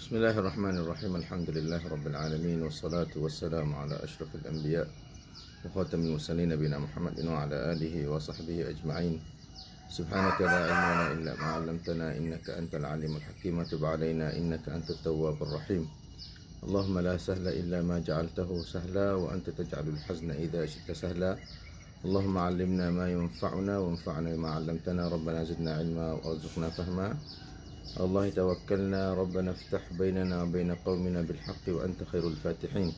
Bismillahirrahmanirrahim. Alhamdulillah rabbil alamin wassalatu wassalamu ala asyrafil anbiya wa khatamil mursalin nabiyina Muhammadin wa ala alihi wa sahbihi ajma'in. Subhanaka la ilma lana illa ma 'allamtana innaka antal alimul hakim wa tub 'alaina innaka antat tawwabur rahim. Allahumma la sahla illa ma ja'altahu sahla wa anta taj'alul hazna idza syi'ta sahla. Allahumma 'allimna ma yanfa'una wanfa'na bima 'allamtana rabbana zidna 'ilma warzuqna fahma. Allah tawakkalna rabbana iftah bainana wa bain qaumina bil haqqi wa anta khairul fatihin.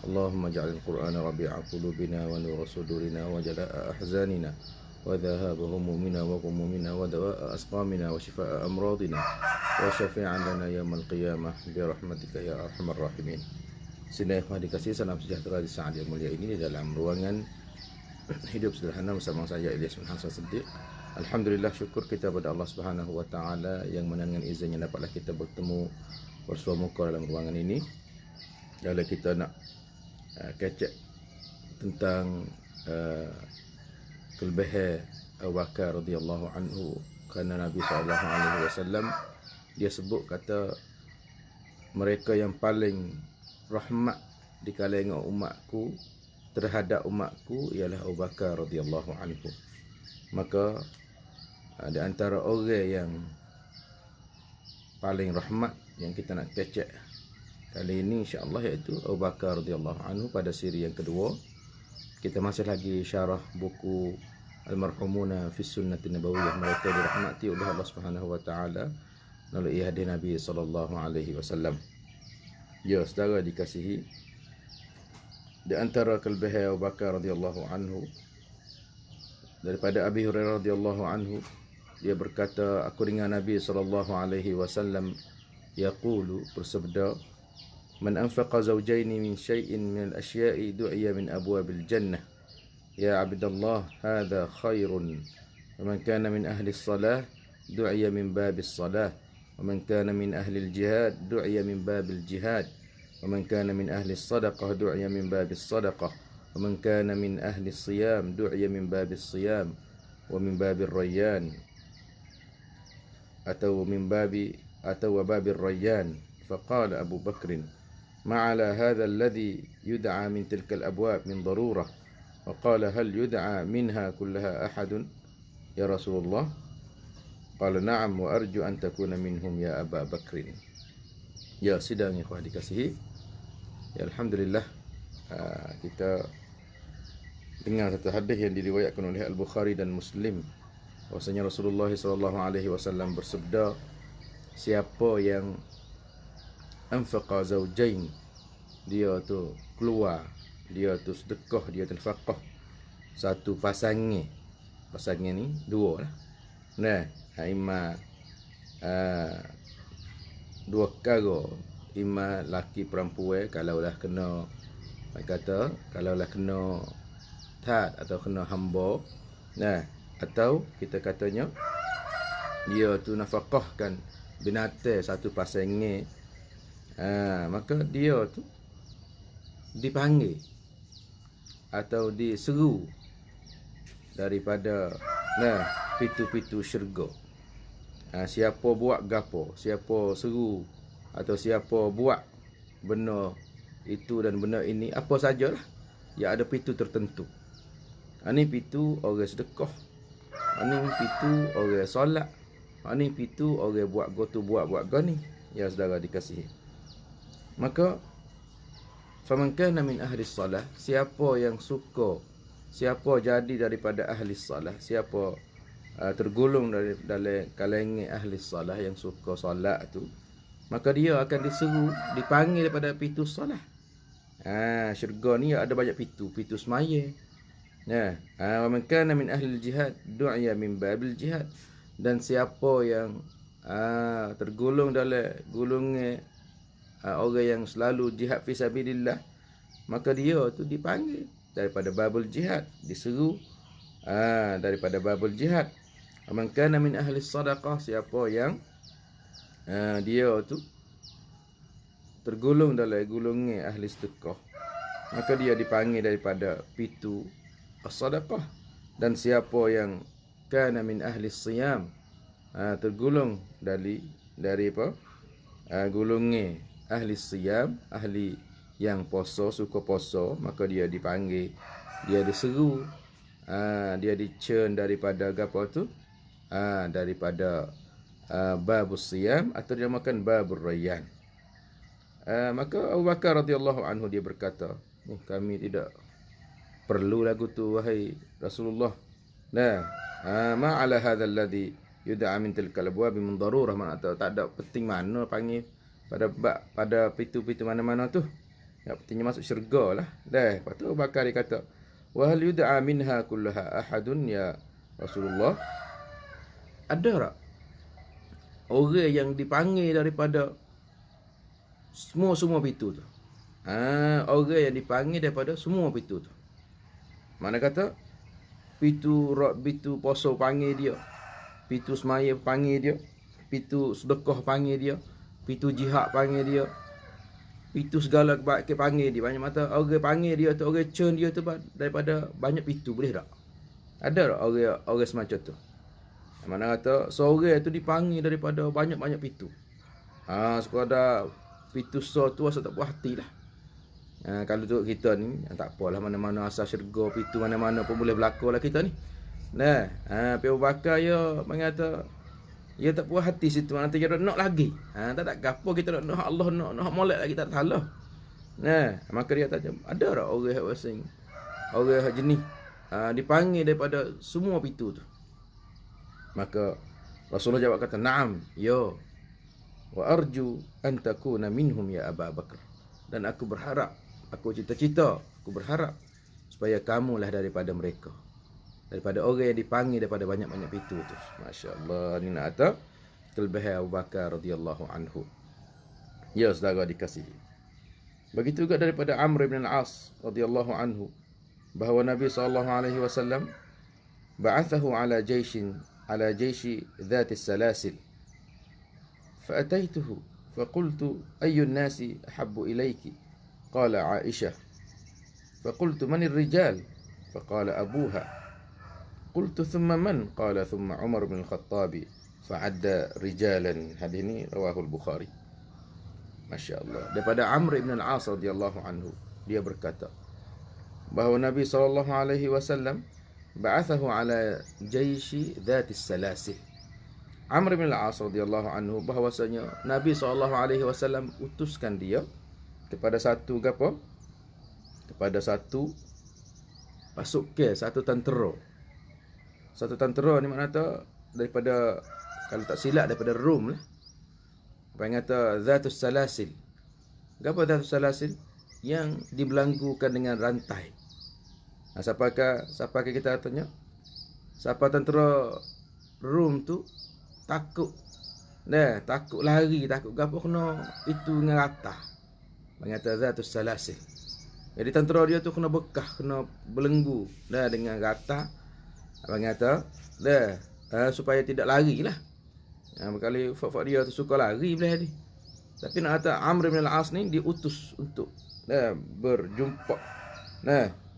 Allahumma ja'alil qur'ana rabi'a qulubina wa nura sudurina wa jalaa'a ahzanina wa dhahaba humumina wa ghumumina wa dawaa'a asqamina wa shifaa'a amradina wa syafi'an lana yaumal qiyamah bi rahmatika ya arhamar rahimin. Sidang ikhwah dikasihi, salam sejahtera di saat yang mulia ini di dalam ruangan hidup sederhana bersama saya Ilyas bin Hasan Siddiq. Alhamdulillah, syukur kita kepada Allah Subhanahu wa taala yang mana dengan izinnya dapatlah kita bertemu bersua muka dalam ruangan ini. Kalau kita nak kecek tentang kelebihan Abu Bakar radhiyallahu anhu, kerana Nabi sallallahu alaihi wasallam dia sebut kata mereka yang paling rahmat di kalangan umatku terhadap umatku ialah Abu Bakar radhiyallahu anhu. Maka di antara orang yang paling rahmat yang kita nak kecek kali ini insya-Allah iaitu Abu Bakar radhiyallahu anhu pada siri yang kedua. Kita masih lagi syarah buku Al-Marhumuna fi Sunnati Nabawiyah, mereka dirahmati oleh Allah Subhanahu wa taala melalui hadis Nabi sallallahu alaihi wasallam. Ya, saudara dikasihi, di antara kelebihan Abu Bakar radhiyallahu anhu daripada Abi Hurairah radhiyallahu anhu, dia berkata, aku dengar Nabi sallallahu alaihi wasallam yaqulu, bersabda, man anfaqa zawjaini min syai'in min al-asya'i du'iya min abwabil jannah ya abdallah hadha khairun, wa man kana min ahli as-salah du'iya min babis salah, wa man kana min ahli al-jihad du'iya min babil jihad, wa man kana min ahli as-sadaqah du'iya min babis sadaqah, wa man kana min ahli as-siyam du'iya min babis siyam, wa min babir rayyan atau min babi atau babir rayyan. Faqala Abu Bakr, ma ala hadha alladhi yud'a min tilka al-abwab min darurah. Wa qala hal yud'a minha kullaha ahadun ya Rasulullah? Qala na'am wa arju an takuna minhum ya Aba Bakr. Ya, sidang ikhwah dikasihi, ya alhamdulillah, kita dengar satu hadis yang diriwayatkan oleh Al-Bukhari dan Muslim, bahwasanya Rasulullah sallallahu alaihi wasallam bersabda, siapa yang anfaqa zawjain, dia tu keluar, dia tu sedekah, dia tu nafkah satu pasangan ni dua lah. Nah, ima dua perkara, ima laki perempuan, kalau lah kena kata, kalau lah kena tad atau kena hamba, nah, atau kita katanya dia tu nafkahkan binatang satu pasangan, maka dia tu dipanggil atau diseru daripada pintu-pintu syurga. Siapa buat gapo, siapa seru atau siapa buat benda itu dan benda ini, apa sajalah, ya ada pintu tertentu. Ini pintu orang sedekah, ini pintu orang solat, ini pintu orang buat gotu, buat gani. Ya saudara dikasihi, maka faman kana min ahli salah, siapa yang suka, siapa jadi daripada ahli salah, siapa tergolong dari dalam kalangan ahli salah yang suka solat tu, maka dia akan diseru, dipanggil daripada pintu solat. Syurga ni ada banyak pintu, pintu semaya. Wa man kana min ahli jihad du'iya min babil jihad, dan siapa yang tergolong dalam golongan orang yang selalu jihad fi sabilillah, maka dia tu dipanggil daripada babul jihad, diseru daripada babul jihad. Wa man kana min ahli sadaqah, siapa yang dia tu tergolong dalam golongan ahli sedekah, maka dia dipanggil daripada pintu as-sadaqah. Dan siapa yang kana min ahli siyam, tergolong dari apa? golongan ahli siyam, ahli yang poso, suka poso, maka dia dipanggil, dia diseru, dia dicern daripada apa tu? Daripada babus siyam, atau dia makan babur rayyan. Maka Abu Bakar radhiyallahu anhu dia berkata, kami tidak perlu lagu tu wahai Rasulullah. Nah, ma ala hadzal ladzi yud'a min tilkal abwab min darurah, mana tak ada penting mana panggil pada pintu-pintu mana-mana tu. Yang pentingnya masuk syurga lah. Dah, lepas tu Abu Bakar dia kata, wa hal yud'a minha kullaha ahadun ya Rasulullah? Ada tak orang yang dipanggil daripada semua pintu tu? Orang yang dipanggil daripada semua pintu tu. Mana kata pintu poso panggil dia, pintu semaya panggil dia, pintu sedekah panggil dia, pintu jihad panggil dia, pintu segala kebaikan panggil dia. Banyak mata orang panggil dia tu, orang cern dia tu daripada banyak pintu, boleh tak? Ada tak orang semacam tu? Mana kata seorang tu dipanggil daripada banyak-banyak pintu. Sekadar pintu tu asal tak puas hati lah. Kalau tu kita ni tak apalah, mana-mana asal syurga, pintu mana-mana pun boleh berlaku lah kita ni. Nah, Abu Bakar ya mengata dia tak puas hati situ, nanti dia nak lagi. Tak gapo kita nak Allah, nak molek lagi, tak salah. Nah, maka dia tanya, ada tak orang yang wasing, orang jenis dipanggil daripada semua pintu tu? Maka Rasulullah jawab kata, "Na'am, ya. Wa arju an takuna minhum ya Abu Bakar." Dan aku berharap, aku cita-cita, aku berharap supaya kamulah daripada mereka. Daripada orang yang dipanggil daripada banyak-banyak pintu tu. Masya-Allah, ni nak kata kelebihan Abu Bakar radhiyallahu anhu. Ya saudara dikasihi. Begitu juga daripada Amr bin Al-As radhiyallahu anhu, bahawa Nabi SAW ba'athahu ala jaishi dhati salasil. فأتيته فقلت أي الناس أحب إليك؟ قال عائشة. فقلت من الرجال؟ فقال أبوها. قلت ثم من؟ قال ثم عمر بن الخطاب فعد رجالا. Hadis ini rawahul Bukhari. Masya Allah. Daripada Amr ibn al-As radhiyallahu anhu, dia berkata bahawa Nabi SAW ba'athahu ala jaishi dhati salasil. Amr bin Al-As radhiyallahu anhu bahwasanya Nabi SAW utuskan dia kepada satu apa? Kepada satu pasukan, satu tentera. Satu tentera ni makna daripada, kalau tak silap daripada Rom lah. Apa yang kata Zatus Salasil. Apa Zatus Salasil? Yang dibelenggukan dengan rantai. Siapakah kita tanya? Siapa tentera Rom tu takut. Takut lari, takut gapo kena itu dengan ratah. Mengata Zatus Salasil. Jadi tentera dia tu kena bekah, kena belenggu dengan ratah. Mengata supaya tidak lari lah. Berkali fak dia tu suka lari belah ni. Tapi nak kata Amr bin Al-As ni diutus untuk berjumpa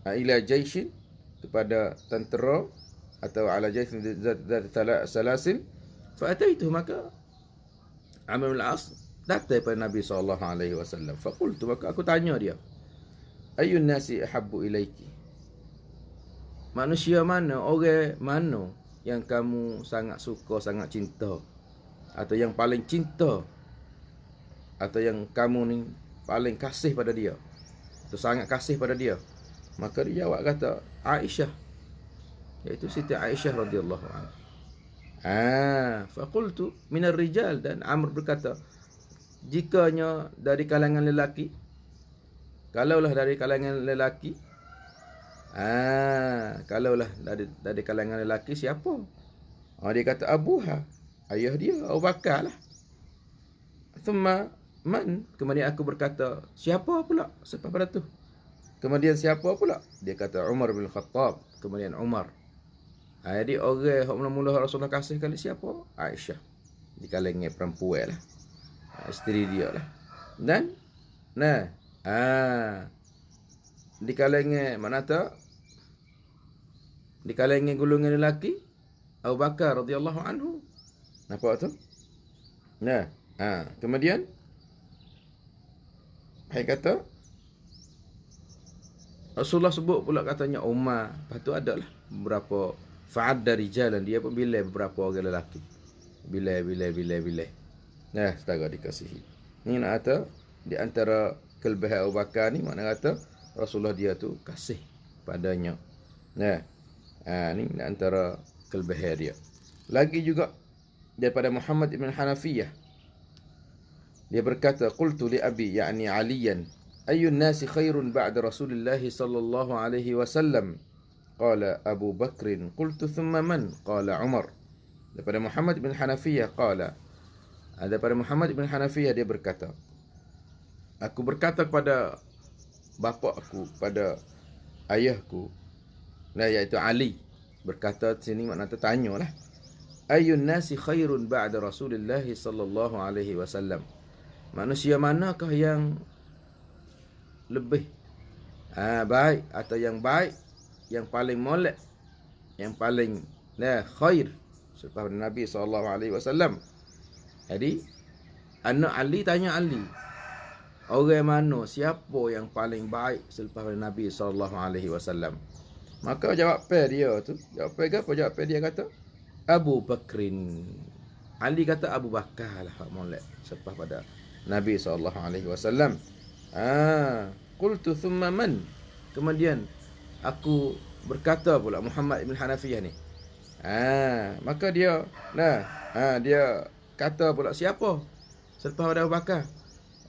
ila jaishin, kepada tentera, atau ala jaishin zat salasil. Fa'ataitu, maka Amr bin Al-As datang kepada Nabi SAW. Faqultu, maka aku tanya dia, ayyun nasi ahabbu ilaiki? Manusia mana, orang mana yang kamu sangat suka, sangat cinta, atau yang paling cinta, atau yang kamu ni paling kasih pada dia, atau sangat kasih pada dia? Maka dia jawab kata Aisyah, iaitu Siti Aisyah radhiyallahu anha. Faqultu minar rijal, dan Amr berkata, jikanya dari kalangan lelaki, kalaulah dari kalangan lelaki, kalaulah dari kalangan lelaki siapa? Dia kata Abuha, ayah dia Abu Bakar lah. Thumma man, kemudian aku berkata, siapa pula selepas pada tu? Kemudian siapa pula? Dia kata Umar bin Khattab, kemudian Umar. Jadi orang yang mula-mula Rasulullah kasih kali siapa? Aisyah. Di kalangan perempuan lah, isteri dia lah. Dan di kalangan mana tak? Di kalangan golongan lelaki, Abu Bakar radhiyallahu anhu. Nampak tu? Kemudian Hai kata Rasulullah sebut pula katanya Umar. Lepas tu adalah beberapa fa'adda rijalan, dia pun bilai beberapa orang lelaki. Bilai. Nah, setara dikasihi. Ni nak kata di antara kelebihan Abu Bakar ni, makna kata Rasulullah dia tu kasih padanya. Nah, ni di antara kelebihan dia. Lagi juga daripada Muhammad ibn Hanafiyah, dia berkata, qultu li abi ya'ni aliyan ayyun nasi khairun ba'da Rasulillah sallallahu alaihi wasallam? Qala Abu Bakrin. Qultu thumma man? Qala Umar. Daripada Muhammad bin Hanafiyah qala, daripada Muhammad bin Hanafiyah dia berkata, aku berkata kepada bapa aku, pada ayahku, iaitu Ali, berkata sini makna tanyalah, ayyun nasi khairun ba'da Rasulillah sallallahu alaihi wasallam? Manusia manakah yang lebih baik, atau yang baik, yang paling molek, yang paling khair selepas Nabi SAW. Jadi anak Ali tanya Ali, orang mana, siapa yang paling baik selepas Nabi SAW? Maka jawab dia tu, jawab dia kata Abu Bakrin. Ali kata Abu Bakar lah molek selepas pada Nabi SAW. Qultu thumma man? Kemudian aku berkata pula, Muhammad ibn Hanafiyah ni, maka dia dia kata pula, siapa selepas pada Abu Bakar?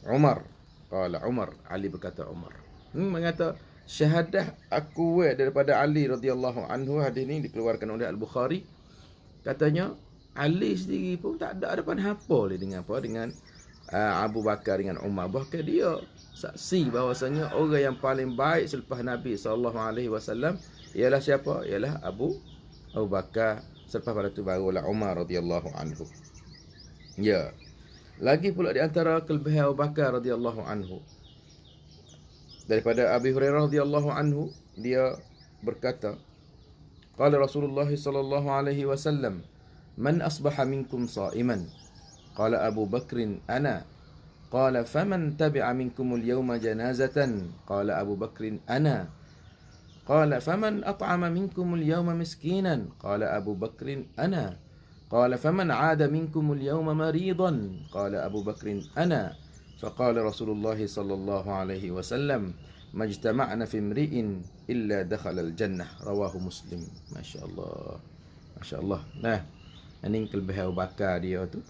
Umar. Qala Umar. Ali berkata Umar. Mengata syahadah aku daripada Ali radhiyallahu anhu. Hadis ni dikeluarkan oleh Al-Bukhari. Katanya Ali sendiri pun tak ada hadapan apa dengan Abu Bakar dengan Umar. Bahkan dia saksi bahawasanya orang yang paling baik selepas Nabi SAW ialah siapa? Ialah Abu Bakar. Selepas pada itu barulah Umar radhiyallahu anhu. Ya. Lagi pula di antara kelebihan Abu Bakar radhiyallahu anhu, daripada Abi Hurairah radhiyallahu anhu, dia berkata, qala Rasulullah sallallahu alaihi wasallam, man asbaha minkum sha'iman? Qala Abu Bakrin ana. Qala faman tabi'a minkumul yawma janazatan? Qala Abu Bakrin ana. Qala faman at'ama minkumul yawma miskinan? Qala Abu Bakrin ana. Qala faman 'ada minkumul yawma maridan? Qala Abu Bakrin ana. Faqala Rasulullah sallallahu alaihi wasallam, majtama'na fi imri'in illa dakhala al-jannah. Rawahu Muslim. Masya-Allah. Masya-Allah. Nah, ini kelebihan Abu Bakar dia tu.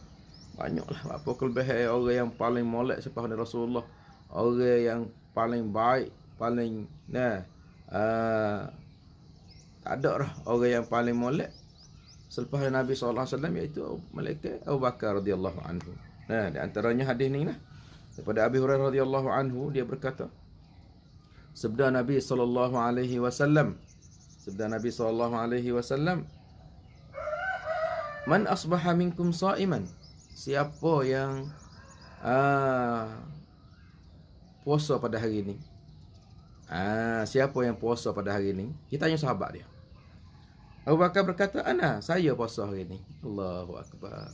Banyaklah apa kelebihan orang yang paling molek selepas Rasulullah. Orang yang paling baik, paling tak ada dah orang yang paling molek selepas Nabi SAW, iaitu malaikat Abu Bakar radhiyallahu anhu. Di antaranya hadis ni lah daripada Abi Hurairah radhiyallahu anhu, dia berkata, sabda Nabi SAW, man asbaha minkum sha'iman? Siapa yang puasa pada hari ini? Siapa yang puasa pada hari ini? Kita tanya sahabat dia. Abu Bakar berkata, ana, saya puasa hari ini. Allahu akbar.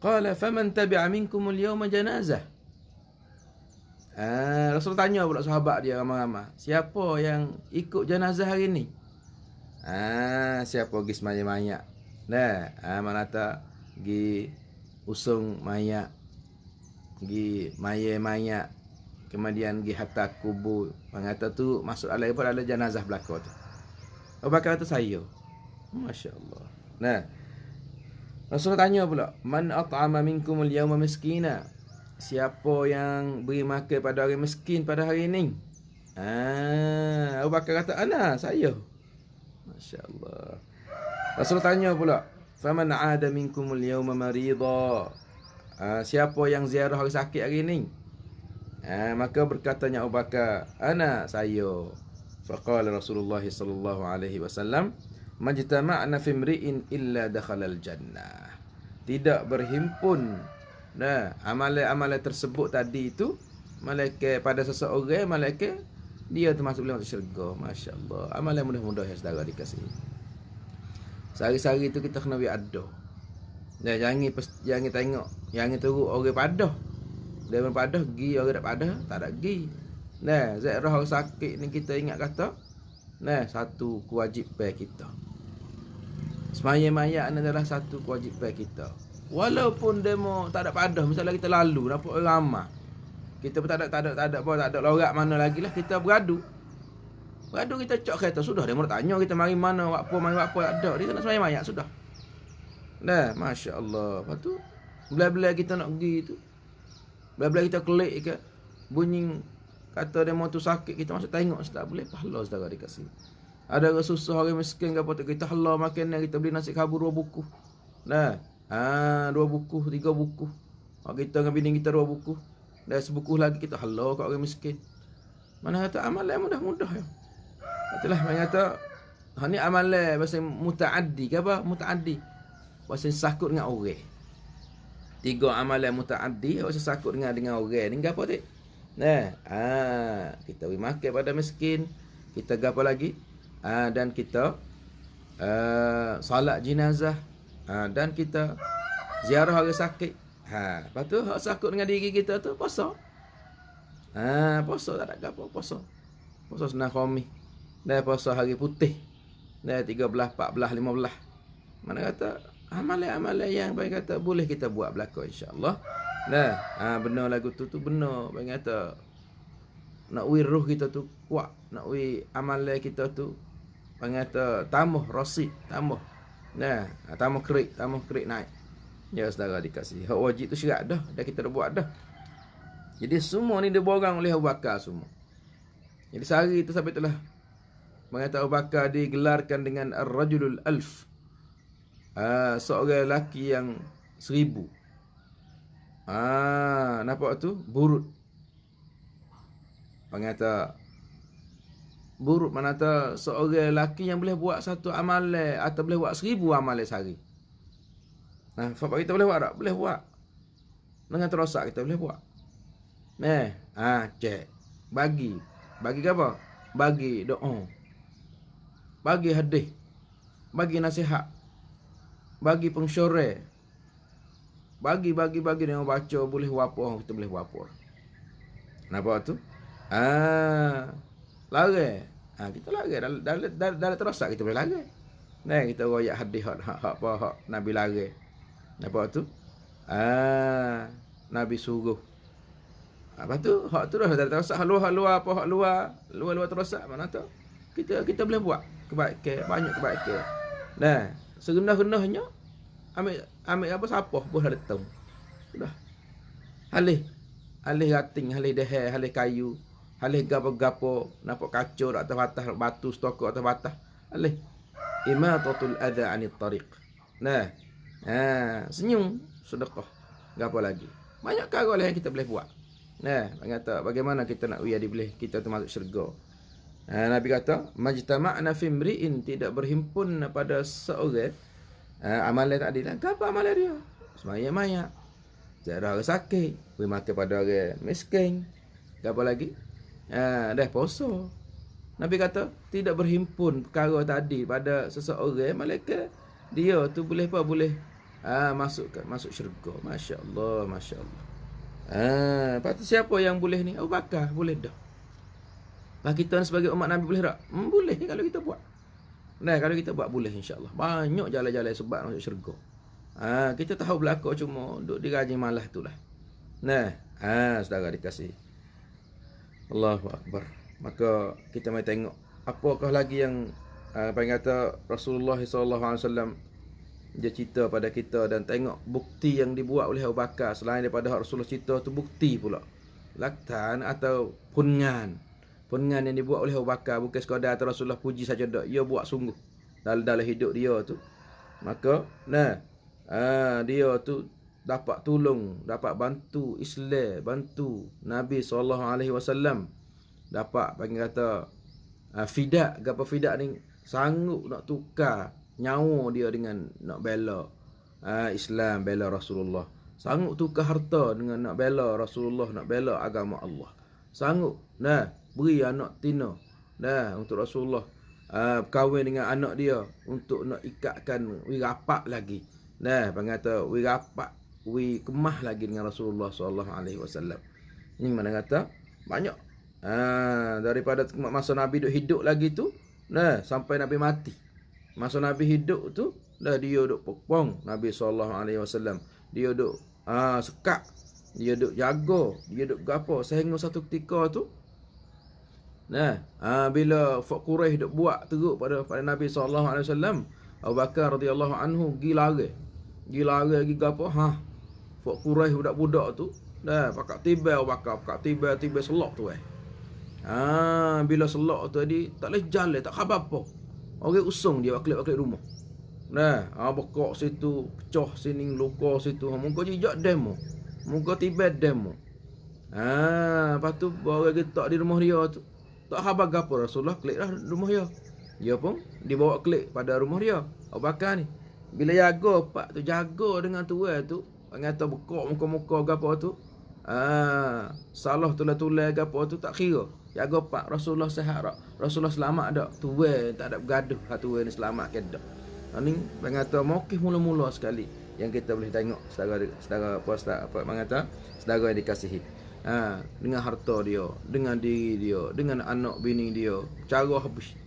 Qala faman tabi'a minkum al-yawma janazah? Rasul tanya pula sahabat dia ramai-ramai, siapa yang ikut jenazah hari ini? Siapa pergi semaya mayat? Mana tak pergi usung mayat, pergi mayat, kemudian pergi hantar kubur. Mengata tu masuk alai pada ada jenazah belaka tu. Abu Bakar kata saya. Masya-Allah. Rasul tanya pula, man at'ama minkum al-yawma miskina? Siapa yang beri makan pada orang miskin pada hari ini? Abu Bakar kata, ana, saya. Masya-Allah. Rasul tanya pula, faman 'ada minkumul yawma marida? Siapa yang ziarah orang sakit hari ini? Maka berkatanya Abu Bakar, ana, saya. Faqala Rasulullah sallallahu alaihi wasallam, majtama'na fi imri'in illa dakhalal jannah. Tidak berhimpun amalan-amalan tersebut tadi itu malaikat pada seseorang, malaikat dia termasuk dalam syurga. Masya-Allah. Amalan mudah-mudahan yang saudara dikasihi. Sehari-hari tu kita kena ada. Jangan tengok, jangan teruk orang padah. Dia padah gi orang tak padah, tak ada gi. Nah, zairah orang sakit ni kita ingat kata, nah, satu kewajipan kita. Semaya mayat adalah satu kewajipan kita. Walaupun demo tak ada padah, misalnya kita lalu nampak orang ramai. Kita pun tak ada lorak mana lagi lah, kita beradu. Beradu kita cok kereta sudah, dia mau tanya kita mari mana, mari apa ada. Dia nak semaya mayat sudah. Nah, masya-Allah. Lepas tu bila-bila kita nak pergi tu, bila-bila kita kelik ke bunyi kata dia mau tu sakit, kita masuk tengok tak boleh pahala saudara dikasih. Ada orang susah, orang miskin ke apa tu, kita halau makan kita beli nasi kabur 2 buku. Nah, 2 buku, 3 buku. Kita dengan bini kita 2 buku. Dan sebuku lagi kita halau kat orang miskin. Mana kata amalan mudah-mudah ya. Itulah mana kata ni amalan bahasa mutaaddi ke apa? Mutaaddi. Bahasa sakut dengan orang. 3 amalan mutaaddi, bahasa sakut dengan orang. Ni gapo tu? Nah, kita beri makan pada miskin, kita gapo lagi? Dan kita solat jenazah, dan kita ziarah orang sakit. Lepas tu hak sakut dengan diri kita tu puasa. Puasa tak ada gapo puasa. Puasa sunah khamis. Dan puasa hari putih. Dan 13, 14, 15. Mana kata amalan-amalan yang baik kata boleh kita buat belaka insya-Allah. Nah, benar lagu tu benar. Baik kata nak wiruh kita tu kuat, nak amalan kita tu kata tambah rasid, tambah. Nah, tambah kerik naik. Ya saudara dikasih. Hak wajib tu syarat dah kita dah buat dah. Jadi semua ni diborang oleh Abu Bakar semua. Jadi sehari tu sampai itulah mengata Abu Bakar digelarkan dengan Ar-Rajulul Alf. Seorang lelaki yang 1000. Nampak tu? Burut. Mengata burut mana tu seorang lelaki yang boleh buat satu amalan atau boleh buat 1000 amalan sehari. Sebab kita boleh buat tak? Boleh buat. Dengan terosak kita boleh buat. Cek. Bagi ke apa? Bagi doa. Bagi hadis. Bagi nasihat. Bagi pengsyurah. Bagi dengan baca boleh buat apa, kita boleh buat apa. Nampak tu? Lari. Kita lari dalam terosak kita boleh lari. Kita royak hadis hak Nabi lari. Nampak tu? Nabi suruh. Lepas tu hak tu dah terosak hak luar terosak mana tu? Kita boleh buat kebaikan, banyak kebaikan. Serendah-rendahnya ambil apa siapa pun ada tahu. Sudah. Halih rating, halih deher, halih kayu, halih gapo-gapo, nampak kacau atas batas, batu stokok atas batas. Halih imatatul adza 'anil tariq. Senyum, sedekah. Gapo lagi? Banyak perkara lah yang kita boleh buat. Kata bagaimana kita nak boleh kita termasuk syurga. Nabi kata, majtama'na fi imri'in, tidak berhimpun pada seorang amalan tak adil. Apa amalan dia? Semaya mayat, ziarah orang sakit, beri makan pada orang miskin. Apa lagi? Dah puasa. Nabi kata tidak berhimpun perkara tak adil pada seseorang, malaikat dia tu boleh apa? Boleh masuk syurga. Masya-Allah, masya-Allah. Lepas tu siapa yang boleh ni? Abu Bakar boleh dah. Pak kita sebagai umat Nabi boleh tak? Boleh kalau kita buat. Kalau kita buat boleh insya-Allah. Banyak jalan-jalan sebab masuk syurga. Kita tahu belaka cuma duduk di rajin malah itulah. Saudara dikasih. Allahu Akbar. Maka kita mai tengok apakah lagi yang kata Rasulullah SAW dia cerita pada kita, dan tengok bukti yang dibuat oleh Abu Bakar selain daripada Rasulullah cerita tu, bukti pula. Laktan atau pungan yang dibuat oleh Abu Bakar bukan sekadar atas Rasulullah puji saja dak, dia buat sungguh dalam hidup dia tu. Maka dia tu dapat tolong, dapat bantu Islam, bantu Nabi SAW, dapat bagi kata fidak. Gapo fidak ni? Sanggup nak tukar nyawa dia dengan nak bela Islam, bela Rasulullah. Sanggup tukar harta dengan nak bela Rasulullah, nak bela agama Allah. Sanggup beri anak tina untuk Rasulullah, kahwin dengan anak dia untuk nak ikatkan wirapat lagi. Kata wirapat kemah lagi dengan Rasulullah SAW. Ini mana kata banyak. Daripada masa Nabi hidup lagi tu, sampai Nabi mati. Masa Nabi hidup tu, dia duk pokpong Nabi SAW. Dia duk sekak, dia duk jaga, dia duk gapo sehingga satu ketika tu, bila Fak Quraisy duk buat teruk pada Nabi SAW, Abu Bakar radhiyallahu anhu gila lagi gapo Fak Quraisy budak-budak tu pakak tiba Abu Bakar, pakak tiba selok tu bila selok tu tadi tak boleh jalan, tak khabar apa. Orang usung dia wakil rumah. Bekok situ, pecah sini, luka situ. Muka jejak demo. Muka tiba demo. Lepas tu bawa kita di rumah dia tu. Tak khabar gapo, Rasulullah klik lah rumah dia. Dia pun dibawa klik pada rumah dia. Abu Bakar ni. Bila jaga pak tu, jaga dengan tuan tu, ngata bekok muka-muka gapo tu. Salah tulai-tulai gapo tu tak kira. Jaga pak Rasulullah sihat tak? Rasulullah selamat tak? Tuan tak ada bergaduh tuan ni selamat ke tak? Ni mengata mokif mula-mula sekali yang kita boleh tengok saudara saudara yang dikasihi. Dengan harta dia, dengan diri dia, dengan anak bini dia, cara habis.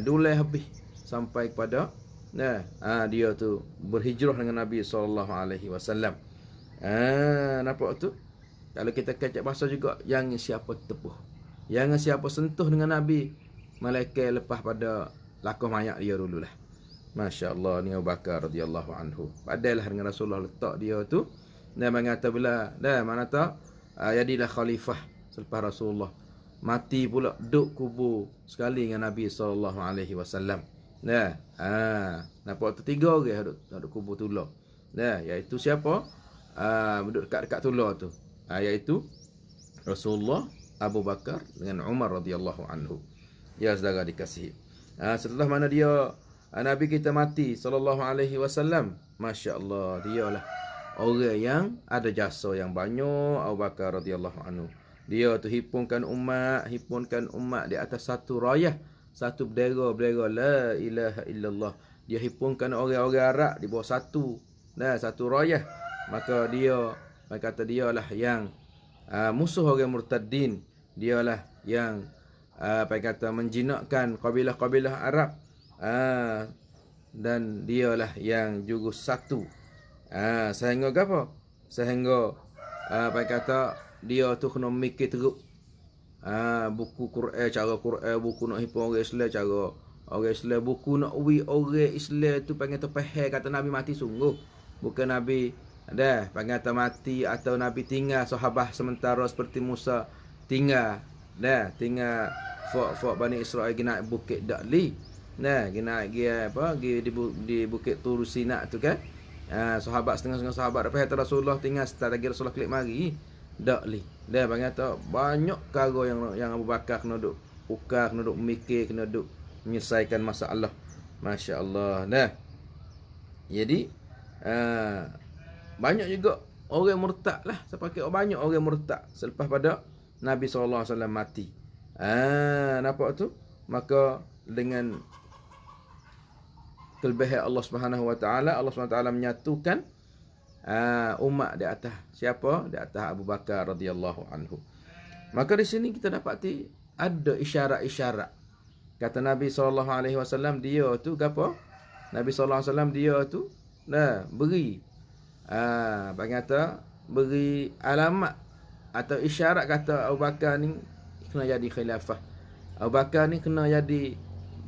Dulai habis sampai kepada dia tu berhijrah dengan Nabi SAW. Nampak tu? Kalau kita kecek bahasa juga, yang siapa tepuh, yang siapa sentuh dengan Nabi, malaikat lepas pada lakuh mayat dia dululah. Masya Allah, ni Abu Bakar radhiyallahu anhu. Padahal dengan Rasulullah letak dia tu, dia mengata bila mana tak jadilah khalifah selepas Rasulullah. Mati pula duk kubur sekali dengan Nabi SAW. Nampak tu 3 orang duk kubur tulah. Iaitu siapa? Duduk dekat tulah tu. Iaitu Rasulullah, Abu Bakar dengan Umar radhiyallahu anhu. Ya saudara dikasihi. Setelah mana dia Nabi kita mati SAW, Masya Allah, dialah orang yang ada jasa yang banyak. Abu Bakar radhiyallahu anhu, dia tu himpunkan umat di atas satu rayah, satu bendera la ilaha illallah. Dia himpunkan orang-orang Arab di bawah satu rayah. Maka dia kata dialah yang musuh orang murtadin. Dialah yang menjinakkan kabilah-kabilah Arab. Dan dialah yang jurus satu. Sehingga apa? Sehingga dia tu kena mikir teruk. Buku Quran, cara Quran, buku nak himpun orang Islam, cara orang Islam, buku nak orang Islam tu panggil terpehel kata Nabi mati sungguh. Bukan Nabi panggil mati atau Nabi tinggal sahabat sementara seperti Musa tinggal Fok Bani Israel pergi naik bukit Dakli. Pergi naik di bukit Tur Sina tu kan. Sahabat setengah sahabat dapat kata Rasulullah tinggal setelah lagi Rasulullah klik mari Dakli. Panggil banyak perkara yang Abu Bakar kena duk ukar, kena duk mikir, kena duk menyelesaikan masalah. Masya Allah. Jadi banyak juga orang murtad lah. Sepakai banyak orang murtad selepas pada Nabi SAW mati. Nampak tu? Maka dengan kelebihan Allah Subhanahu Wa Taala, Allah Subhanahu Wa Taala menyatukan umat di atas siapa? Di atas Abu Bakar radhiyallahu anhu. Maka di sini kita dapati ada isyarat-isyarat. Kata Nabi SAW, dia tu apa? Nabi SAW dia tu beri beri alamat atau isyarat, kata Abu Bakar ni kena jadi khilafah. Abu Bakar ni kena jadi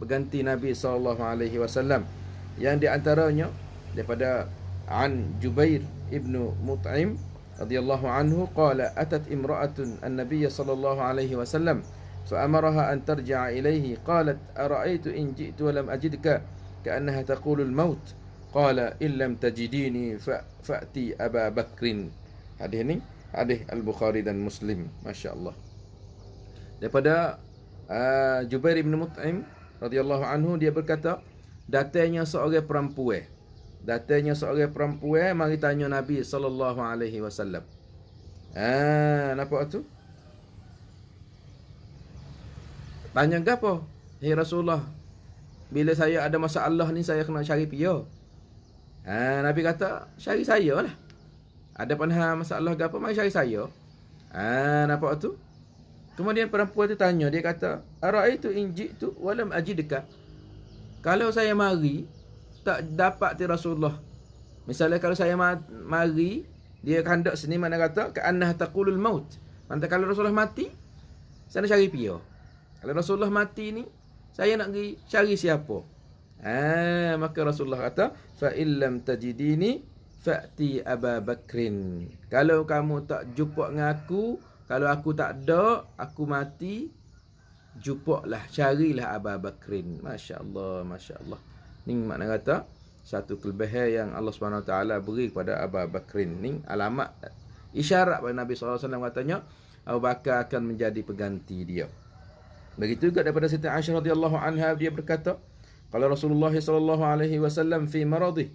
berganti Nabi SAW. Yang di antaranya daripada an Jubair ibnu Mut'im radhiyallahu anhu qala atat imra'atun an-nabiy sallallahu alaihi wasallam fa amaraha an tarji'a ilayhi qalat ara'aytu in ji'tu wa lam ajidka ka'annaha taqulu al-maut qala in lam tajidini fa'ti Aba Bakrin. Hadis ni hadis Al-Bukhari dan Muslim. Masya-Allah. Daripada Jubair ibn Mut'im radhiyallahu anhu, dia berkata, datangnya seorang perempuan. Mari tanya Nabi sallallahu alaihi wasallam. Nampak tu? Tanya gapo? Hei Rasulullah, bila saya ada masalah ni saya kena cari dia. Nabi kata, cari saya lah. Ada panha masalah gapo, mari cari saya. Nampak tu? Kemudian perempuan tu tanya, dia kata, "Ara'aitu in ji'tu wa lam ajidka?" Kalau saya mari tak dapat ti Rasulullah. Misalnya kalau saya mari, dia kandak sini mana kata ka'annah taqulul maut. Mantap kalau Rasulullah mati, saya nak cari pia. Kalau Rasulullah mati ni, saya nak pergi cari siapa? Maka Rasulullah kata, "Fa illam tajidini fa'ti Aba Bakrin." Kalau kamu tak jumpa dengan aku, kalau aku tak ada, aku mati, jumpalah, carilah Aba Bakrin. Masya-Allah, masya-Allah. Ni makna kata satu kelebihan yang Allah Subhanahu Wa Taala beri kepada Aba Bakrin. Ni alamat isyarat pada Nabi sallallahu alaihi wasallam katanya Abu Bakar akan menjadi pengganti dia. Begitu juga daripada Siti Aisyah radhiyallahu anha, dia berkata, qala Rasulullah sallallahu alaihi wasallam fi maradhi,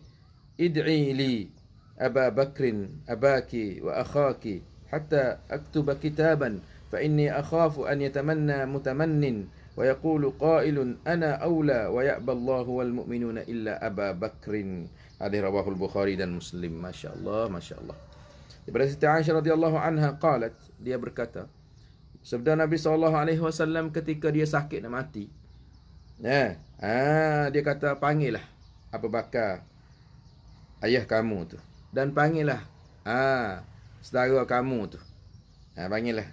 id'i li Aba Bakrin abaki wa akhaki hatta aktuba kitaban fa inni akhafu an yatamanna mutamannin wa yaqulu qailun ana aula wa ya'ba Allahu wal mu'minuna illa Aba Bakrin. Hadis rawahul Bukhari dan Muslim. Masya-Allah, masya-Allah. Daripada Siti Aisyah radhiyallahu anha qalat, dia berkata, sabda Nabi SAW ketika dia sakit nak mati. Dia kata, panggillah Abu Bakar, ayah kamu tu, dan panggillah saudara kamu tu. Panggillah.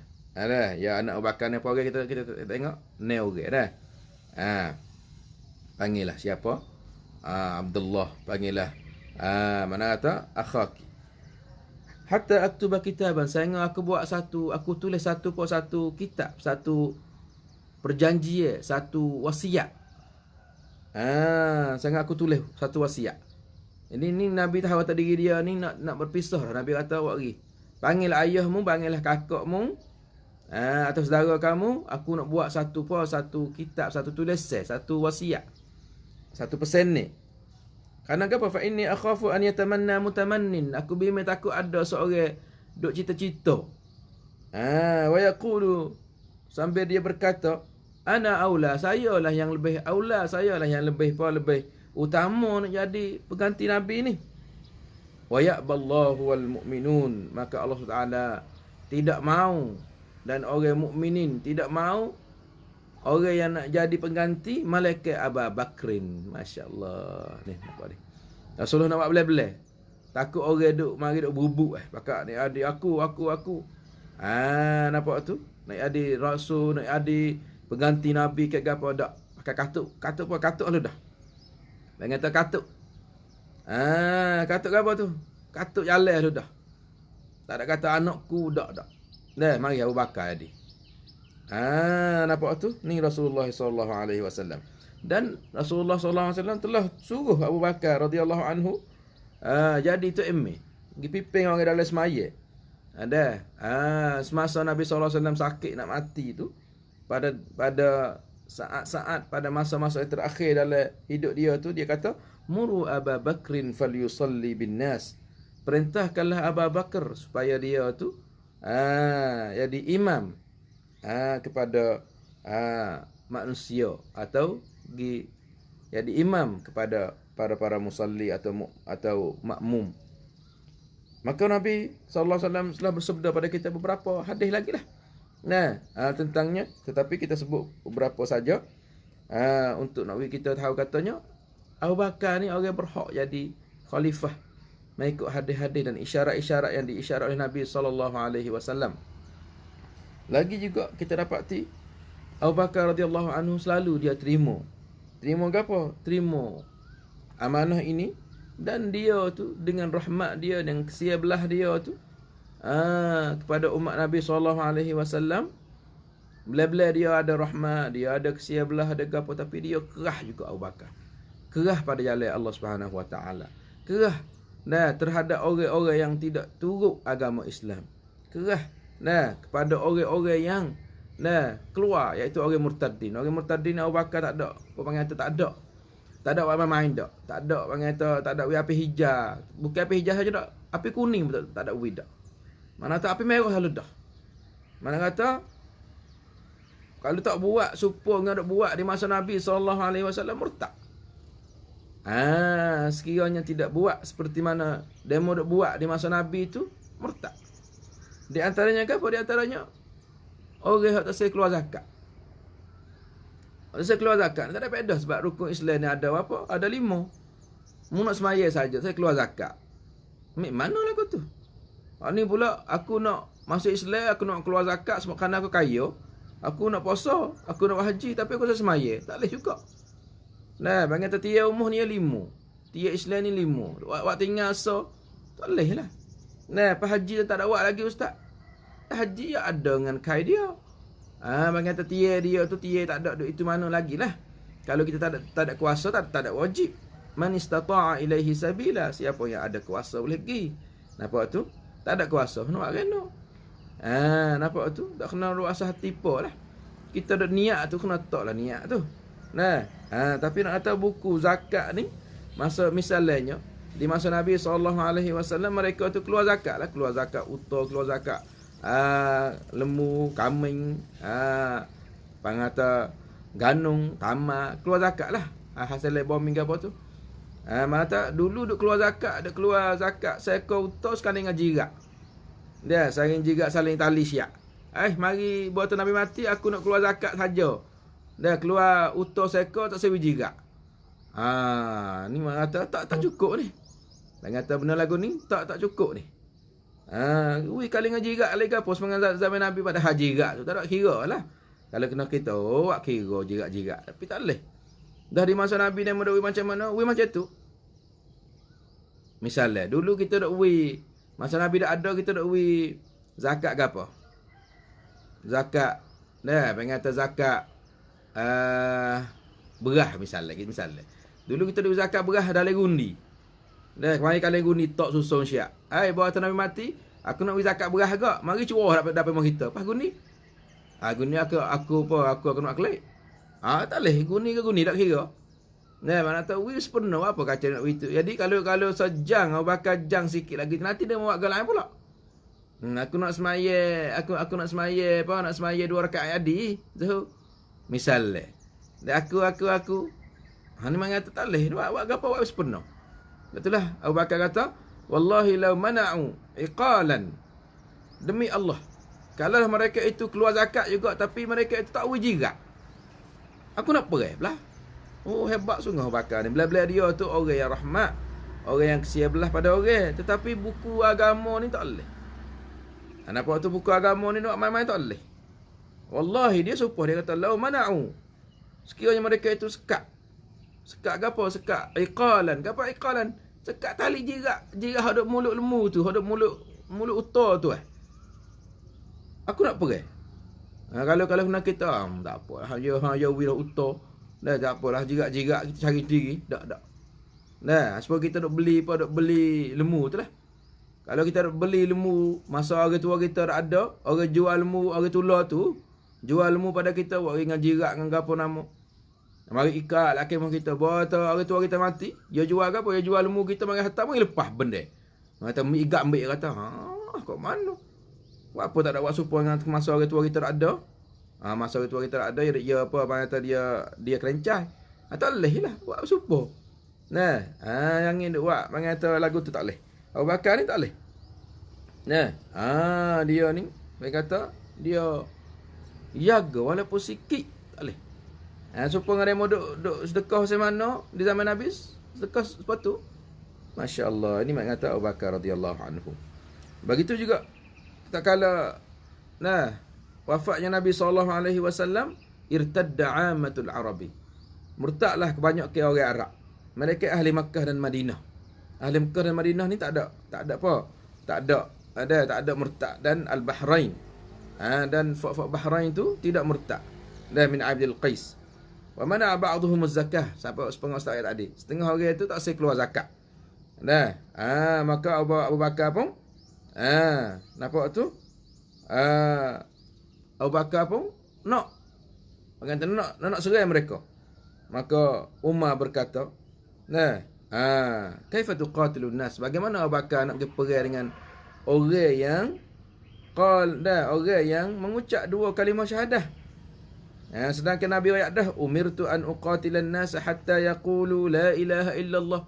Ya anak Abu Bakar ni apa orang kita tengok ni orang dah. Panggillah siapa? Abdullah, panggillah. Mana kata akhaki. Hatta aktuba kitaban, sehingga aku tulis satu kitab, satu perjanjian, satu wasiat. Sehingga aku tulis satu wasiat. Ini Nabi tahu atas diri dia ni nak berpisah. Nabi kata awak pergi, panggil ayahmu, panggillah kakakmu, atau saudara kamu, aku nak buat satu kitab, satu tulisan, satu wasiat, satu pesan ni. Karena apa? Fa inni akhafu an yatamanna mutamannin. Aku bimbang takut ada seorang duk cita-cita. Wa yaqulu, sambil dia berkata, ana aula, sayalah yang lebih aula, sayalah yang lebih utama nak jadi pengganti Nabi ni. Wa ya'ballahu wal mu'minun, maka Allah Taala tidak mau, dan orang mukminin tidak mau orang yang nak jadi pengganti malaikat Aba Bakrin. Masya-Allah. Ni nampak ni. Rasulullah nak buat belai-belai. Takut orang duk mari duk berubuk pakak ni adik aku. Nampak tu? Nak jadi rasul, nak jadi pengganti Nabi ke gapo dak. Pakai katuk lu dah. Bang kata katuk. Katuk gapo tu? Katuk jalan lu dah. Tak ada kata anakku dak. Dah, mari Abu Bakar jadi. Nampak tu? Ni Rasulullah sallallahu alaihi wasallam. Dan Rasulullah sallallahu alaihi wasallam telah suruh Abu Bakar radhiyallahu anhu jadi tu emmi. Pergi piping orang dalam semaya. Ada. Semasa Nabi sallallahu alaihi wasallam sakit nak mati tu, pada saat-saat pada masa-masa terakhir dalam hidup dia tu, dia kata, "Muru Aba Bakrin falyusalli bin nas." Perintahkanlah Abu Bakar supaya dia tu jadi imam kepada manusia, atau jadi imam kepada para musalli atau makmum. Maka Nabi sallallahu alaihi wasallam telah bersabda pada kita beberapa hadis lagi lah tentangnya, tetapi kita sebut beberapa saja untuk nak kita tahu. Katanya Abu Bakar ni orang berhak jadi khalifah mengikut hadis-hadis dan isyarat-isyarat yang diisyarat oleh Nabi sallallahu alaihi wasallam. Lagi juga kita dapati Abu Bakar radhiyallahu anhu selalu dia terima apa? Terima amanah ini, dan dia tu dengan rahmat dia dan kesia belah dia tu kepada umat Nabi sallallahu alaihi wasallam. Bila-bila dia ada rahmat, dia ada kesia belah, ada gapo, tapi dia kerah juga Abu Bakar. Kerah pada jalan Allah Subhanahu wa taala. Kerah terhadap orang-orang yang tidak turut agama Islam. Kerah kepada orang-orang yang keluar, iaitu orang murtadin. Orang murtadin Abu Bakar tak ada. Apa panggil tak ada. Tak ada apa main dak. Tak ada panggil tak ada api hijau. Bukan api hijau saja dak. Api kuning betul, tak ada dak. Mana tak api merah lalu dah. Mana kata kalau tak buat supaya nak buat di masa Nabi sallallahu alaihi wasallam murtad. Sekiranya tidak buat seperti mana demo dok buat di masa Nabi itu, murtad. Di antaranya apa? Di antaranya orang yang tak saya keluar zakat. Saya keluar zakat, tak ada faedah sebab rukun Islam ni ada apa? Ada 5. Mu nak semaya saja, saya keluar zakat. Mana lah aku tu? Ni pula aku nak masuk Islam, aku nak keluar zakat sebab kerana aku kaya. Aku nak puasa, aku nak haji tapi aku tak semaya. Tak boleh juga. Nah, bagi tia umur ni 5. Tia Islam ni 5. Wak tinggal so, tak boleh lah. Nah, pas haji tak ada buat lagi ustaz. Haji ya ada dengan kai dia. Bagi tia dia tu tia tak ada itu mana lagi lah. Kalau kita tak ada kuasa tak ada wajib. Man istata'a ilaihi sabila, siapa yang ada kuasa boleh pergi. Nampak tu? Tak ada kuasa, nak kena. Nampak tu? Tak kena rasa hati apa lah. Kita ada niat tu, kena tak lah niat tu. Nah, tapi nak kata buku zakat ni, masa misalnya, di masa Nabi SAW, mereka tu keluar zakat lah. Keluar zakat utuh, keluar zakat lembu, kambing, pangata ganung, tamak, keluar zakat lah. Hasil bombing apa tu. Mana tak dulu duk keluar zakat seekor utuh sekali dengan jirat. Dia saling jirat saling tali syak. Mari buat Nabi mati aku nak keluar zakat saja. Dia keluar utuh seekor tak sewi jirat. Ni mana tak cukup ni. Dan kata benar lagu ni tak cukup ni. Kali dengan jirat lagi apa semangat zaman Nabi pada haji jirat tu tak ada kira lah. Kalau kena kita awak kira jirat-jirat tapi tak boleh. Dah di masa Nabi dia mendakwi macam mana? Macam tu. Misalnya, dulu kita dakwi, masa Nabi dah ada, kita dakwi zakat ke apa? Zakat, kata zakat berah misalnya. Dulu kita dakwi zakat berah dalam gundi. Kemarin kali gundi tok susun syak. Bawa Nabi mati, aku nak dakwi zakat berah agak. Mari curah dapat rumah kita. Pas gundi? Gundi aku nak kelek. Tak boleh guni ke guni tak kira. Mana tahu wis penuh apa kaca nak itu. Jadi kalau sejang Abu Bakar jang sikit lagi nanti dia mau buat galan pula. Aku nak semaya, aku nak semaya nak semaya 2 rakaat adi. Tu misalnya. Dan aku ni mangata tak boleh buat gapo buat wis penuh. Betullah Abu Bakar kata, "Wallahi law mana'u iqalan." Demi Allah, kalau mereka itu keluar zakat juga tapi mereka itu tak wijirat. Aku nak perih belah. Hebat sungguh Abu Bakar ni. Belah-belah dia tu orang yang rahmat. Orang yang kesia belah pada orang. Tetapi buku agama ni tak boleh. Nampak tu buku agama ni nak main-main tak boleh. Wallahi dia sumpah. Dia kata, "Lau mana'u." Sekiranya mereka itu sekat. Sekat apa? Sekat iqalan. Apa iqalan? Sekat tali jirat. Jirat hadap mulut lembu tu. Hadap mulut utar tu. Aku nak perih. Kalau kena kita tak apa lah. Ya wira utuh. Tak apalah jirat-jirat kita cari sendiri. Tak. Sebab kita duk beli lembu tu lah. Kalau kita duk beli lembu masa hari tua kita tak ada, orang jual lembu hari tular tu, jual lembu pada kita buat dengan jirat dengan apa nama. Mari ikat laki mak kita. Bawa tu hari tua kita mati, dia jual apa? Dia jual lembu kita mari hantar mari lepas benda. Kata mi ikat ambil kata, kok mana? Buat apa tak ada buat supaya dengan masa hari tua kita tak ada. Masa hari tua kita tak ada, dia apa kata dia kerencai. Tak boleh lah buat supaya. Yang ni buat kata lagu tu tak boleh. Abu Bakar ni tak boleh. Dia ni dia kata dia jaga walaupun sikit tak boleh. Supaya dia mau duk sedekah macam mana di zaman Nabi, sedekah sepatu. Masya-Allah, ini mak kata Abu Bakar radhiyallahu anhu. Begitu juga tak kala wafatnya Nabi SAW, irtadda 'amatul Arabi. Murtadlah kebanyakan orang Arab. Mereka ahli Makkah dan Madinah. Ahli Makkah dan Madinah ni tak ada apa? Tak ada murtad. Dan Al-Bahrain. Dan Bahrain tu tidak murtad. Dan min Abdul Qais. Wa mana ba'dhum az-zakah. Sampai setengah ustaz tadi. Setengah orang itu tak saya keluar zakat. Maka Abu Bakar pun nampak tu? Abu Bakar pun nak serai mereka. Maka Umar berkata, kaifa tuqatilun nas? Bagaimana Abu Bakar nak pergi perang dengan orang yang mengucap 2 kalimah syahadah? Sedangkan Nabi ayat dah, umirtu an uqatilan nas hatta yaqulu la ilaha illallah.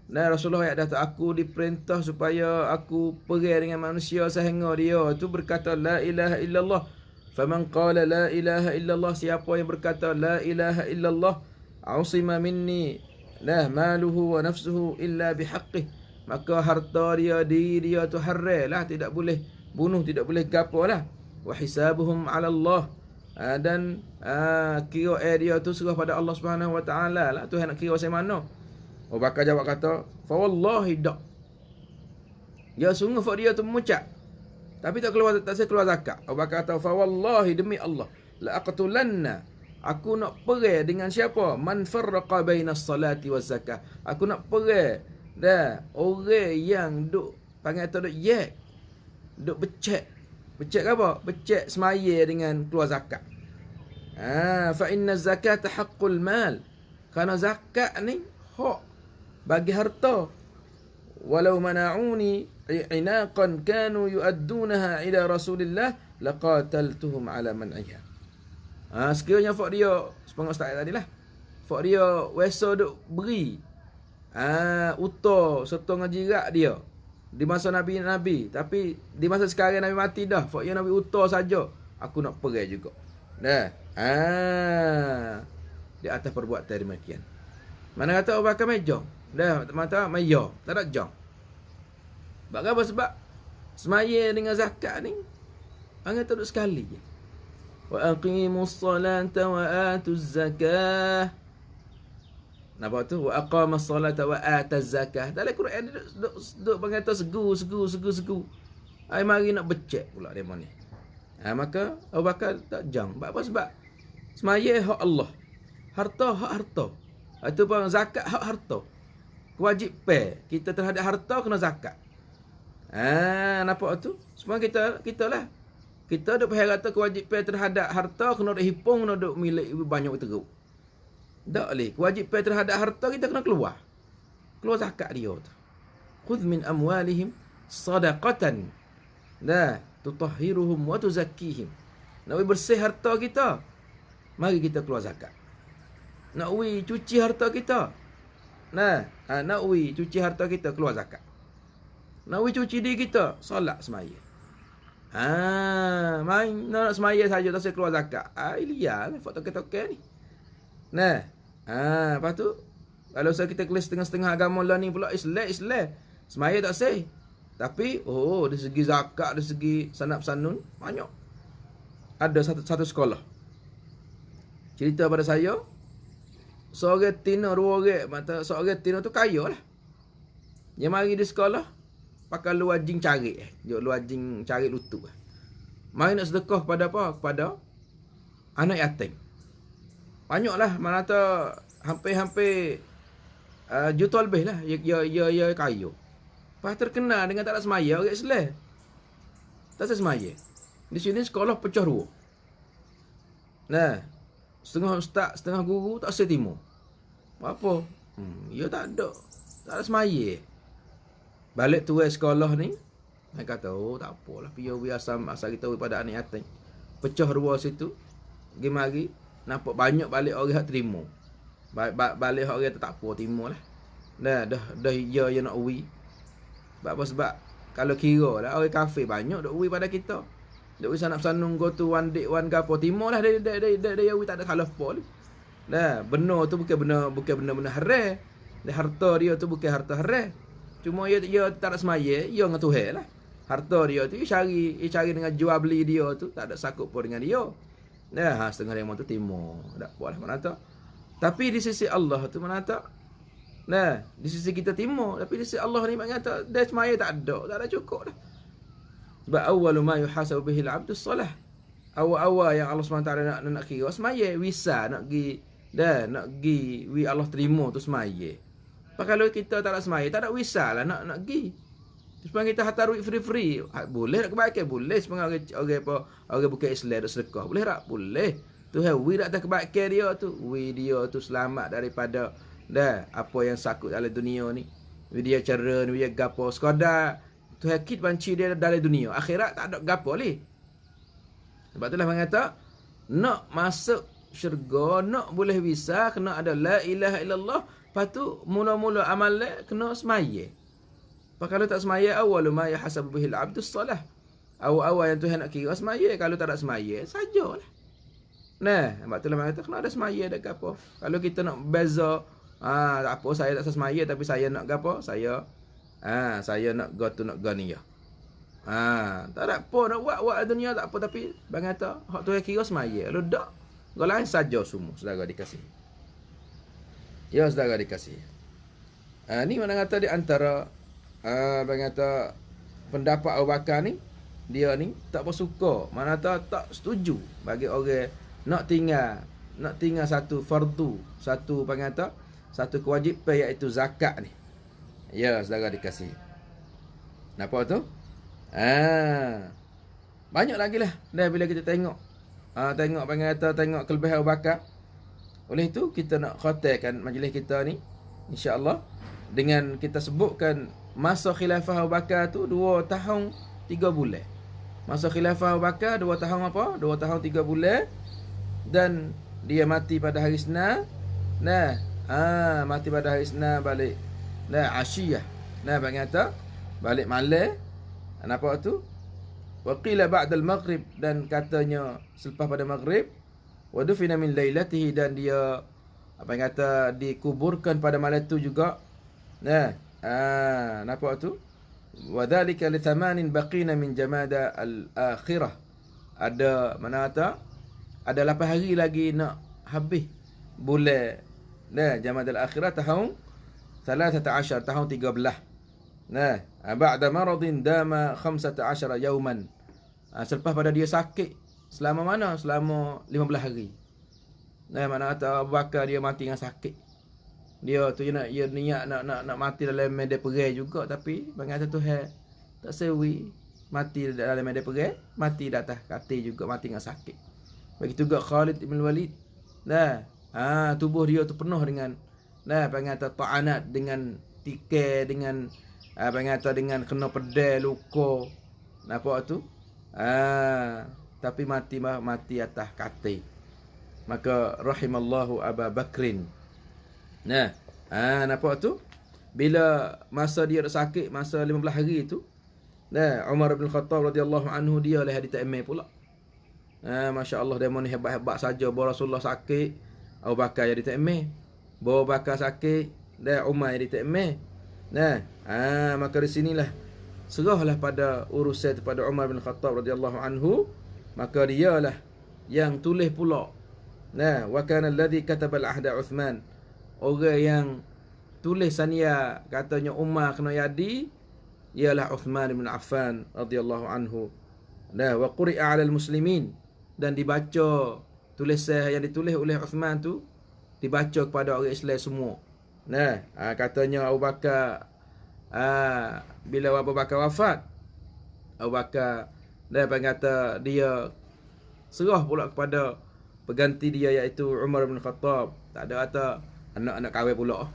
Nah, Rasulullah ayat dah, aku diperintah supaya aku pergi dengan manusia sehingga dia tu berkata la ilaha illallah. Faman qala la ilaha illallah, siapa yang berkata la ilaha illallah, ausima minni maluhu wa nafsuhu illa bihaqqih, maka harta dia, diri dia tu haram lah, tidak boleh bunuh, tidak boleh gapo lah. Wa hisabuhum ala Allah, dan kira dia tu serah pada Allah Subhanahu wa taala lah, Tuhan nak kira macam mana. Abu Bakar jawab kata, fa wallahi dak, ya sungguh fa dia tu mengucap tapi tak saya keluar zakat. Abu Bakar kata, fa wallahi, demi Allah, la aqtulanna, aku nak perang dengan siapa? Man farraqa bainas salati waz zakah, aku nak perang dah orang yang duk panggil atau duk duk becek apa? Becek semaya dengan keluar zakat. Fa inna zakata haqqul mal, kerana zakat ni hak bagi harta. Walau mana'uni inaqan kanu yuaddunaha ila Rasulillah laqataltuhum ala man'iha. Sekiranya fak dia sepengah ustaz tadi lah, fak dia wesa duk beri uta serta ngajirak dia di masa Nabi, tapi di masa sekarang Nabi mati dah, fak dia Nabi uta saja, aku nak pergi juga. Dah. Di atas perbuatan demikian. Mana kata Abu Bakar meja? Dah, mata meja, tak ada jam. Sebab apa? Sebab semaya dengan zakat ni hanya duduk sekali je. Wa aqimus salata wa atuz zakah. Nampak tu? Wa aqamas salata wa ataz zakah. Dalam Quran duduk berkata segu. Ai mari nak becek pula demo ni. Maka Abu Bakar tak jam. Sebab apa? Sebab semaya hak Allah, harta hak harta. Itu pun zakat hak harta. Kewajipan kita terhadap harta kena zakat. Nampak tu? Semua kita lah. Kita duk pahal kata kewajipan terhadap harta kena duk hipung, kena duk milik banyak teruk. Tak boleh. Kewajipan terhadap harta kita kena keluar zakat dia tu. Khudh min amwalihim sadaqatan tutahhiruhum wa tuzakkihim. Nak bersih harta kita, mari kita keluar zakat. Nak cuci harta kita, nak cuci harta kita, keluar zakat. Nak cuci diri kita, solat semaya. Main nak semaya saja tak saya keluar zakat. Liar lah fakta toke ni. Lepas tu kalau kita kelas setengah-setengah agama lah ni pula Islam. Semaya tak sah. Tapi dari segi zakat, dari segi sanad sanun banyak. Ada satu sekolah cerita pada saya, seorang tina, dua orang, mata seorang tina tu kaya lah. Dia mari di sekolah pakai luar jing cari, luar jing cari lutut. Mari nak sedekah kepada apa? Kepada anak yatim. Banyaklah, mana tu hampir juta lebih lah. Ya kaya. Lepas terkenal dengan tak ada semaya orang Islam. Tak ada semaya. Di sini sekolah pecah dua. Setengah ustaz, setengah guru tak saya timur. Apa? Ya tak ada semaya. Balik tu sekolah ni, saya kata, tak apalah, biasa kita pada anak yatim. Pecah dua situ. Pergi mari, nampak banyak balik orang yang terima. Balik orang tu tak apa, timur lah. Dah ya nak uwi. Sebab apa? Sebab kalau kira lah, orang kafir banyak dah uwi pada kita. Dah uwi sanap sanung go tu one day one gapo, timur lah dia uwi, tak ada salah apa. Benar tu bukan benar haram. Harta dia tu bukan harta haram. Cuma ia tak ada semaya, ia dengan Tuhan lah. Harta dia tu cari dengan jual beli dia tu, tak ada sakut pun dengan dia. Setengah dia tu timur, tak apa lah, mana tak. Tapi di sisi Allah tu mana tak. Di sisi kita timur, tapi di sisi Allah ni maknanya tak ada semaya, tak ada cukup dah. Sebab awwalu ma yuhasabu bihi al-'abdu as-salah. Awal-awal yang Allah SWT nak kira semaya, wisa nak gi Allah terima tu semaya. Kalau kita tak ada semaya, tak ada wisa lah nak gi. Sebab kita hantar duit free. Boleh tak kebaikan? Boleh. Sebab orang bukan Islam tak sedekah. Boleh tak? Boleh. Tuhan wi tak kebaikan dia tu. Wi dia tu selamat daripada apa yang sakut dalam dunia ni. Wi dia cerun, wi dia gapo. Sekadar Tuhan kit banci dia dalam dunia. Akhirat tak ada gapo leh. Sebab itulah mengata nak masuk syurga, nak boleh bisa, kena ada la ilaha illallah. Lepas tu, mula-mula amal kena semaya. Kalau tak semaya, awalu ma yahasabu bihil abdus salah. Awal-awal yang Tuhan nak kira semaya. Kalau tak ada semaya, sajalah. Nah, sebab itulah kata kena ada semaya dekat apa. Kalau kita nak beza, tak apa saya tak semaya tapi saya nak gapo? Saya nak go tu nak go ni ya. Tak ada apa nak buat dunia tak apa tapi bang kata hak tu kira semaya. Kalau dak, gol lain saja semua saudara dikasih. Ya saudara dikasih. Ni mana kata di antara bang kata pendapat Abu Bakar ni, dia ni tak bersuka, mana tak setuju bagi orang nak tinggal satu fardu, satu pengata, satu kewajipan iaitu zakat ni. Ya, saudara dikasih. Nampak tu? Banyak lagi lah. Dan bila kita tengok pengata, tengok kelebihan Abu Bakar. Oleh itu kita nak khatamkan majlis kita ni, insya-Allah, dengan kita sebutkan masa khilafah Abu Bakar tu 2 tahun 3 bulan. Masa khilafah Abu Bakar 2 tahun apa? 2 tahun 3 bulan. Dan dia mati pada hari Isnin. Mati pada hari Isnin balik. Asyiyah. Bang kata balik malam. Nampak tu? Wa qila ba'da al-maghrib, dan katanya selepas pada maghrib. Wa dufina min lailatihi, dan dia apa yang kata dikuburkan pada malam tu juga. Nampak tu? Wa dhalika li thamanin baqina min jamada al-akhirah. Ada mana kata? Ada 8 hari lagi nak habis bulan Jamadal Akhirah tahun 13, tahun 13. Ba'da maradin dama 15 yauman. Selepas pada dia sakit selama mana? Selama 15 hari. Mana kata Abu Bakar dia mati dengan sakit. Dia tu dia niat nak mati dalam medan perang juga, tapi bang kata Tuhan tak sewi, mati dalam medan perang, mati di atas katil juga, mati dengan sakit. Begitu juga Khalid bin Walid. Tubuh dia tu penuh dengan pengata ta'anat, dengan tikai, dengan pengata dengan kena pedal, luka. Nampak tu? Tapi mati atas katil. Maka rahimallahu Abu Bakrin. Nampak tu? Bila masa dia sakit, masa 15 hari tu, Umar bin Khattab radhiyallahu anhu, dia lah hadits Ammar pula. Masya Allah, dia ni hebat-hebat saja. Bahawa Rasulullah sakit, Abu Bakar jadi takmir. Bahawa Abu Bakar sakit, dan Umar jadi takmir. Maka di sinilah serahlah pada urusan pada Umar bin Khattab radhiyallahu anhu. Maka dialah yang tulis pula. Wa kana alladhi kataba al-ahda Uthman. Orang yang tulis sania katanya Umar kena jadi, ialah Uthman bin Affan radhiyallahu anhu. Wa quri'a 'alal muslimin, dan dibaca tulisan yang ditulis oleh Uthman tu dibaca kepada orang Islam semua. Katanya Abu Bakar, bila Abu Bakar wafat, Abu Bakar kata dia serah pula kepada pengganti dia iaitu Umar bin Khattab. Tak ada kata anak-anak kahwin pula.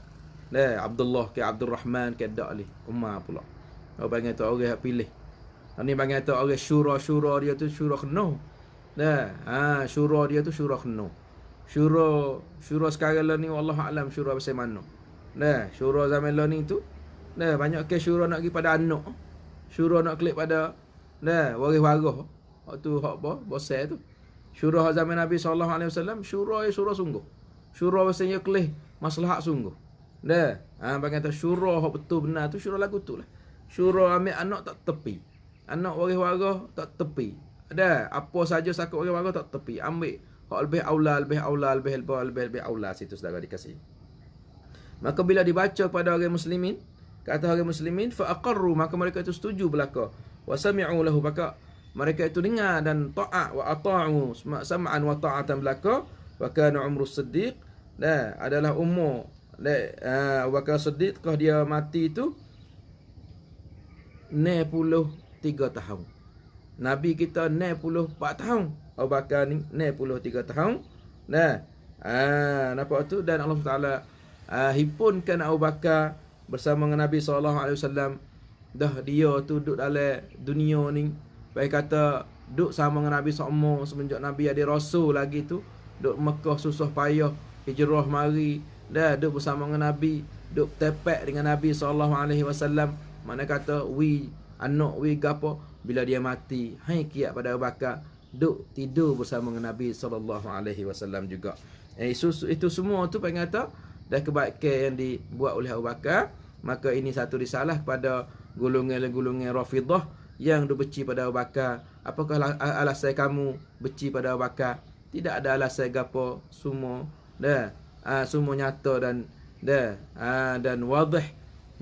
Abdullah ke Abdul Rahman ke dak ni, Umar pula. Abu Bakar tu orang yang pilih. Ni bang kata orang syura dia tu syura kena. Syura dia tu syura kena. Syura sekarang ni wallahu alam syura pasal mana. Syura zaman ni tu banyak ke syura nak pergi pada anak. Syura nak klik pada waris-waris. Waktu hak apa? Bosai tu. Syura zaman Nabi sallallahu alaihi wasallam, syura sungguh. Syura pasal klik maslahat sungguh. Bang kata syura hak betul benar tu syura lagu tu lah. Syura ambil anak tak tepi. Anak waris-waris tak tepi. Apa saja sakut waris-waris tak tepi. Ambil hak lebih aula situ saudara dikasih. Maka bila dibaca pada orang muslimin, kata orang muslimin fa aqarru, maka mereka itu setuju belaka. Wa sami'u lahu, maka mereka itu dengar dan taat, wa ata'u sam'an wa ta'atan belaka. Wa kana umru siddiq, adalah umur Abu Bakar Siddiq kah dia mati itu 63 tahun. Nabi kita 64 tahun. Abu Bakar ni 63 tahun. Nampak tu, dan Allah Taala himpunkan Abu Bakar bersama dengan Nabi SAW. Dah dia tu duduk dalam dunia ni, baik kata duduk sama dengan Nabi SAW semenjak Nabi ada Rasul lagi tu, duk Mekah susah payah hijrah mari, dah duk bersama dengan Nabi, duk tepek dengan Nabi SAW. Mana kata anak gapo, bila dia mati hai kiat pada Abu Bakar duk tidur bersama dengan Nabi SAW juga. Itu semua tu pengen kata dah kebaikan yang dibuat oleh Abu Bakar. Maka ini satu risalah kepada golongan-golongan Rafidah yang duk benci pada Abu Bakar. Apakah alasan kamu benci pada Abu Bakar? Tidak ada alasan gapo, semua dah semua nyata dan wadih,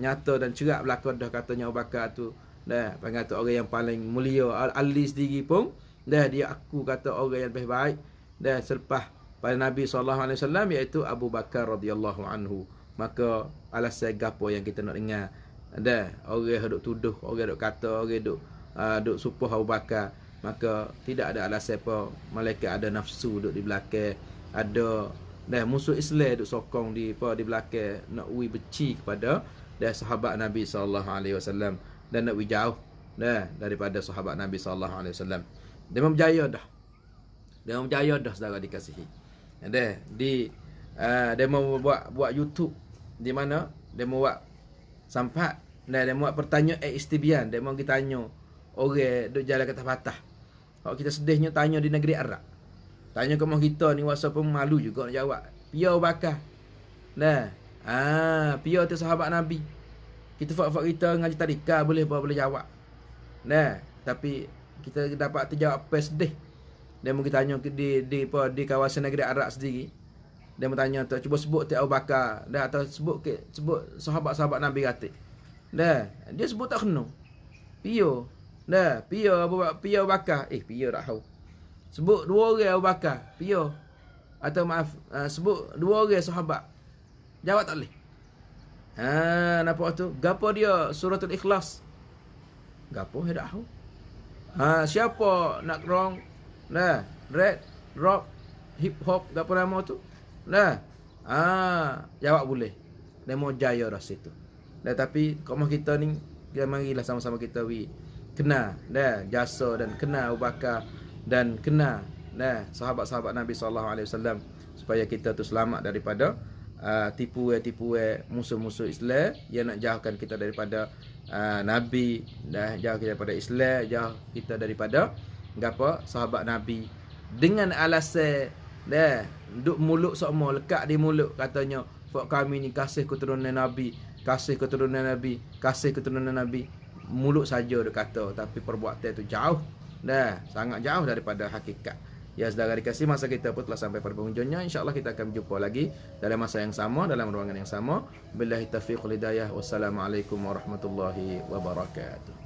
nyata dan cerak belaka dah katanya Abu Bakar tu dah panggil tu orang yang paling mulia. Ali sendiri pun dah dia aku kata orang yang lebih baik dah selepas pada Nabi SAW, iaitu Abu Bakar radhiyallahu anhu. Maka alasan gapo yang kita nak dengar dah orang duk tuduh, orang duk kata, orang duk supuh Abu Bakar. Maka tidak ada alasan apa, malaikat ada nafsu duk di belakang, ada dah musuh Islam duk sokong di belakang nak benci kepada sahabat Nabi SAW dan nak jauh daripada sahabat Nabi SAW. Dia berjaya dah saudara dikasihi. Dia mau buat YouTube di mana dia mau buat sampai dia mau buat pertanyaan istibian. Dia mau kita tanya orang duk jalan kata patah. Kalau kita sedihnya tanya di negeri Arab, tanya ke kita ni wasa pun malu juga nak jawab. Pia bakar. Pia tu sahabat Nabi. Kita fak kita ngaji tadika boleh jawab. Tapi kita dapat terjawab apa sedih. Dia mau kita tanya di kawasan negeri Arab sendiri. Dia mau tanya tu, cuba sebut tu Abu Bakar atau sebut sahabat-sahabat Nabi kata. Dia sebut tak kena. Pia. Pia Bakar. Pia tak tahu. Sebut dua orang Abu Bakar, Pia. Atau maaf, sebut dua orang sahabat. Jawab tak boleh. Nampak tu? Gapo dia suratul Ikhlas? Gapo dia tak tahu. Siapa nak wrong? Red, rock, hip hop, gapo nama tu? Jawab boleh. Demo jaya dah situ. Tapi komah kita ni, kita marilah sama-sama kita kena jasa dan kena Abu Bakar dan kena sahabat-sahabat Nabi SAW supaya kita tu selamat daripada tipu-tipu musuh-musuh Islam yang nak jauhkan kita daripada Nabi, jauh kita daripada Islam, jauh kita daripada sahabat Nabi dengan alasan duk mulut semua lekat di mulut katanya fak kami ni kasih keturunan Nabi, kasih keturunan Nabi, kasih keturunan Nabi. Mulut saja dia kata, tapi perbuatan itu jauh sangat jauh daripada hakikat. Ya saudara dikasih, masa kita pun telah sampai pada penghujungnya. InsyaAllah kita akan berjumpa lagi dalam masa yang sama, dalam ruangan yang sama. Billahi taufiq wal hidayah. Wassalamualaikum warahmatullahi wabarakatuh.